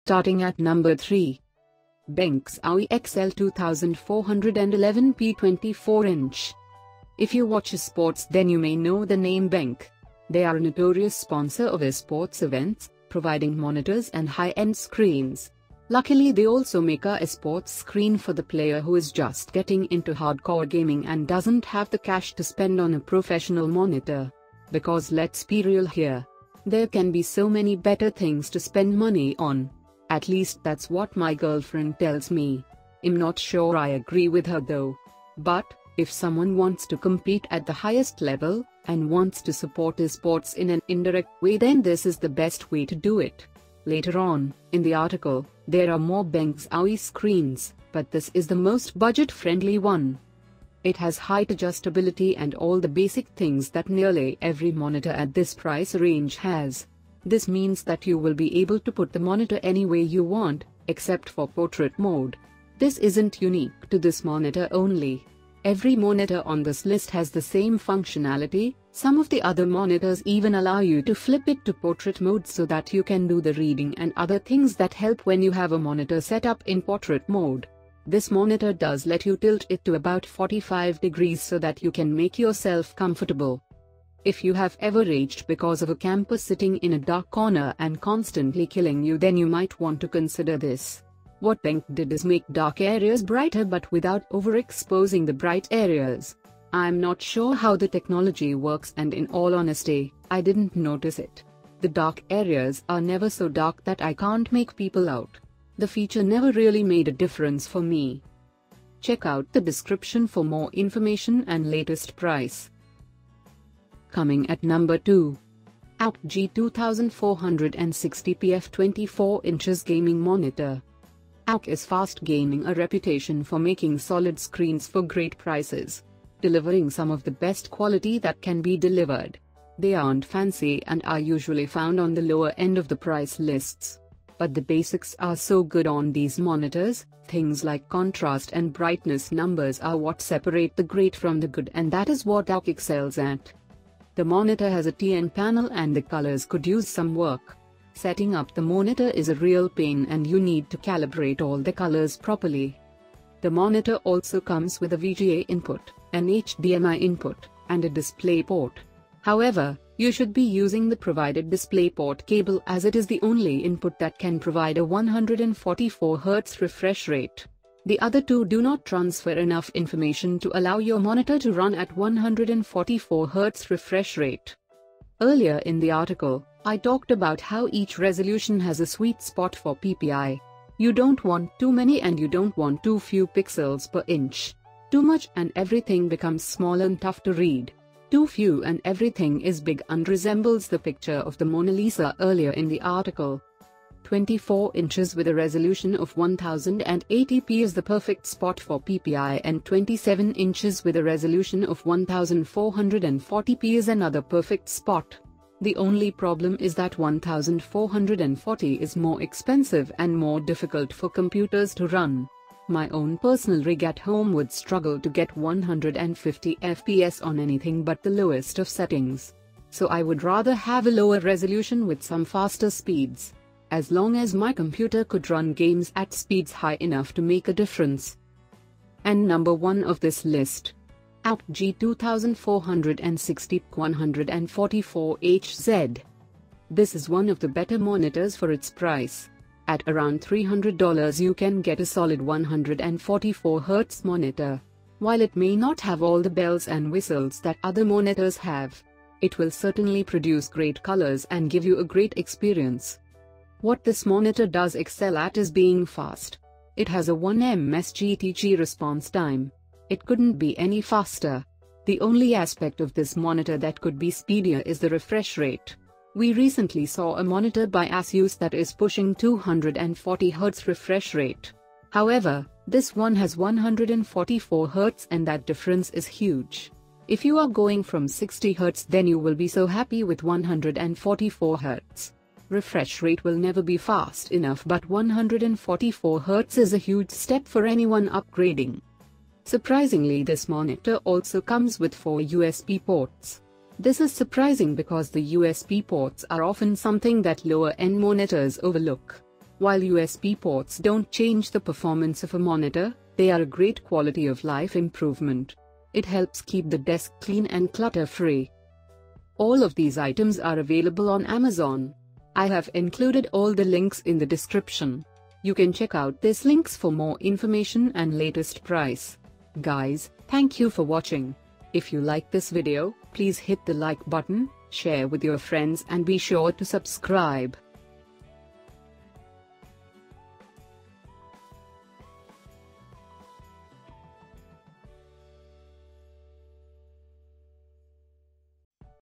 Starting at number 3. BenQ ZOWIE XL 2411p 24-inch. If you watch sports, then you may know the name BenQ. They are a notorious sponsor of esports events, providing monitors and high-end screens. Luckily, they also make a esports screen for the player who is just getting into hardcore gaming and doesn't have the cash to spend on a professional monitor. Because let's be real here, there can be so many better things to spend money on. At least that's what my girlfriend tells me. I'm not sure I agree with her though. But if someone wants to compete at the highest level, and wants to support esports in an indirect way, then this is the best way to do it. Later on, in the article, there are more BenQ ZOWIE screens, but this is the most budget-friendly one. It has height adjustability and all the basic things that nearly every monitor at this price range has. This means that you will be able to put the monitor any way you want, except for portrait mode. This isn't unique to this monitor only. Every monitor on this list has the same functionality. Some of the other monitors even allow you to flip it to portrait mode so that you can do the reading and other things that help when you have a monitor set up in portrait mode. This monitor does let you tilt it to about 45 degrees so that you can make yourself comfortable. If you have ever raged because of a camper sitting in a dark corner and constantly killing you, then you might want to consider this. What BenQ did is make dark areas brighter but without overexposing the bright areas. I'm not sure how the technology works, and in all honesty, I didn't notice it. The dark areas are never so dark that I can't make people out. The feature never really made a difference for me. Check out the description for more information and latest price. Coming at number 2. AOC G2460p f24 gaming monitor. AOC is fast gaining a reputation for making solid screens for great prices, delivering some of the best quality that can be delivered. They aren't fancy and are usually found on the lower end of the price lists. But the basics are so good on these monitors. Things like contrast and brightness numbers are what separate the great from the good, and that is what AOC excels at. The monitor has a TN panel and the colors could use some work. Setting up the monitor is a real pain and you need to calibrate all the colors properly. The monitor also comes with a VGA input, an HDMI input, and a display port. However, you should be using the provided DisplayPort cable as it is the only input that can provide a 144 Hz refresh rate. The other two do not transfer enough information to allow your monitor to run at 144 Hz refresh rate. Earlier in the article, I talked about how each resolution has a sweet spot for PPI. You don't want too many and you don't want too few pixels per inch. Too much and everything becomes small and tough to read. Too few and everything is big and resembles the picture of the Mona Lisa earlier in the article. 24 inches with a resolution of 1080p is the perfect spot for PPI, and 27 inches with a resolution of 1440p is another perfect spot. The only problem is that 1440 is more expensive and more difficult for computers to run. My own personal rig at home would struggle to get 150 FPS on anything but the lowest of settings. So I would rather have a lower resolution with some faster speeds. As long as my computer could run games at speeds high enough to make a difference. And number 1 of this list. AOC G2460p144HZ. This is one of the better monitors for its price. At around $300 you can get a solid 144 Hz monitor. While it may not have all the bells and whistles that other monitors have, it will certainly produce great colors and give you a great experience. What this monitor does excel at is being fast. It has a 1 ms GTG response time. It couldn't be any faster. The only aspect of this monitor that could be speedier is the refresh rate. We recently saw a monitor by Asus that is pushing 240 Hz refresh rate. However, this one has 144 Hz and that difference is huge. If you are going from 60 Hz, then you will be so happy with 144 Hz. Refresh rate will never be fast enough, but 144 Hz is a huge step for anyone upgrading. Surprisingly, this monitor also comes with 4 USB ports. This is surprising because the USB ports are often something that lower-end monitors overlook. While USB ports don't change the performance of a monitor, they are a great quality of life improvement. It helps keep the desk clean and clutter-free. All of these items are available on Amazon. I have included all the links in the description. You can check out these links for more information and latest price. Guys, thank you for watching. If you like this video, please hit the like button, share with your friends and be sure to subscribe.